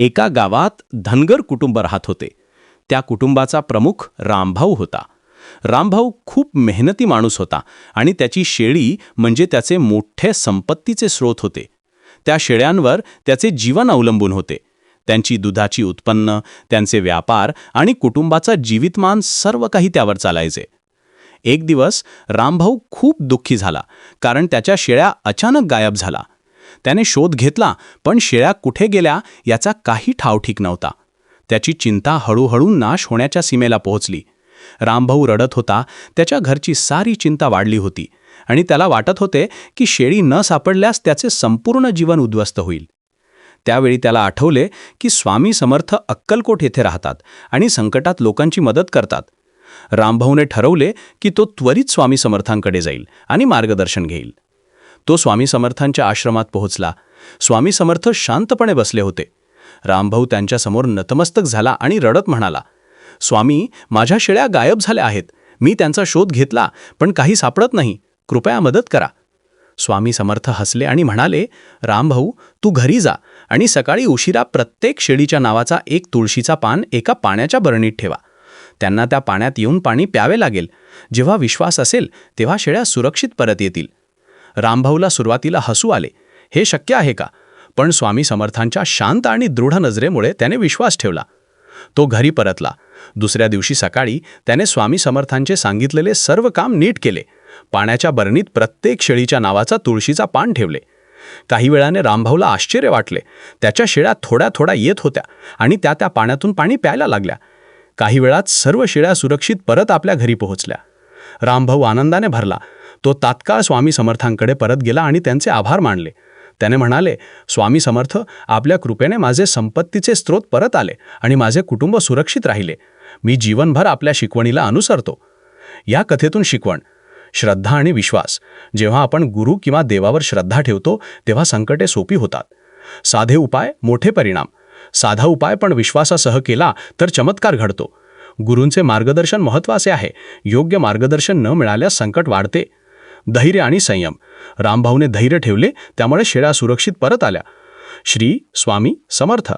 एका गावात धनगर कुटुंब राहत होते. त्या कुटुंबाचा प्रमुख रामभाऊ होता. रामभाऊ खूप मेहनती माणूस होता आणि त्याची शेळी म्हणजे त्याचे मोठे संपत्तीचे स्रोत होते. त्या शेळ्यांवर त्याचे जीवन अवलंबून होते. त्यांची दुधाची उत्पन्न, त्यांचे व्यापार आणि कुटुंबाचा जीवितमान सर्व काही त्यावर चालायचे. एक दिवस रामभाऊ खूप दुःखी झाला, कारण त्याच्या शेळ्या अचानक गायब झाला. त्याने शोध घेतला, पण शेळ्या कुठे गेल्या याचा काही ठावठीक नव्हता. त्याची चिंता हळूहळू नाश होण्याच्या सीमेला पोहोचली. रामभाऊ रडत होता. त्याच्या घरची सारी चिंता वाढली होती आणि त्याला वाटत होते की शेळी न सापडल्यास त्याचे संपूर्ण जीवन उद्ध्वस्त होईल. त्यावेळी त्याला आठवले की स्वामी समर्थ अक्कलकोट येथे राहतात आणि संकटात लोकांची मदत करतात. रामभाऊने ठरवले की तो त्वरित स्वामी समर्थांकडे जाईल आणि मार्गदर्शन घेईल. तो स्वामी समर्थांच्या आश्रमात पोहोचला. स्वामी समर्थ शांतपणे बसले होते. रामभाऊ त्यांच्यासमोर नतमस्तक झाला आणि रडत म्हणाला, स्वामी, माझ्या शेळ्या गायब झाल्या आहेत. मी त्यांचा शोध घेतला, पण काही सापडत नाही. कृपया मदत करा. स्वामी समर्थ हसले आणि म्हणाले, रामभाऊ, तू घरी जा आणि सकाळी उशिरा प्रत्येक शेळीच्या नावाचा एक तुळशीचा पान एका पाण्याच्या बरणीत ठेवा. त्यांना त्या पाण्यात येऊन पाणी प्यावे लागेल. जेव्हा विश्वास असेल तेव्हा शेळ्या सुरक्षित परत येतील. रामभाऊला सुरुवातीला हसू आले. हे शक्य आहे का? पण स्वामी समर्थांच्या शांत आणि दृढ नजरेमुळे त्याने विश्वास ठेवला. तो घरी परतला. दुसऱ्या दिवशी सकाळी त्याने स्वामी समर्थांचे सांगितलेले सर्व काम नीट केले. पाण्याच्या बरणीत प्रत्येक शेळीच्या नावाचा तुळशीचा पान ठेवले. काही वेळाने रामभाऊला आश्चर्य वाटले. त्याच्या शेळ्या थोड्या थोड्या येत होत्या आणि त्या पाण्यातून पाणी प्यायला लागल्या. काही वेळात सर्व शेळ्या सुरक्षित परत आपल्या घरी पोहोचल्या. रामभाऊ आनंदाने भरला. तो तात्काळ स्वामी समर्थांकडे परत गेला आणि त्यांचे आभार मानले. त्याने म्हणाले, स्वामी समर्थ, आपल्या कृपेने माझे संपत्तीचे स्रोत परत आले आणि माझे कुटुंब सुरक्षित राहिले. मी जीवनभर आपल्या शिकवणीला अनुसरतो. या कथेतून शिकवण: श्रद्धा आणि विश्वास. जेव्हा आपण गुरु किंवा देवावर श्रद्धा ठेवतो तेव्हा संकटे सोपी होतात. साधे उपाय, मोठे परिणाम. साधा उपाय पण विश्वासासह केला तर चमत्कार घडतो. गुरूंचे मार्गदर्शन महत्त्वाचे आहे. योग्य मार्गदर्शन न मिळाल्यास संकट वाढते. धैर्य आणि संयम. रामभाऊने धैर्य ठेवले, त्यामुळे शेळ्या सुरक्षित परत आल्या. श्री स्वामी समर्थ.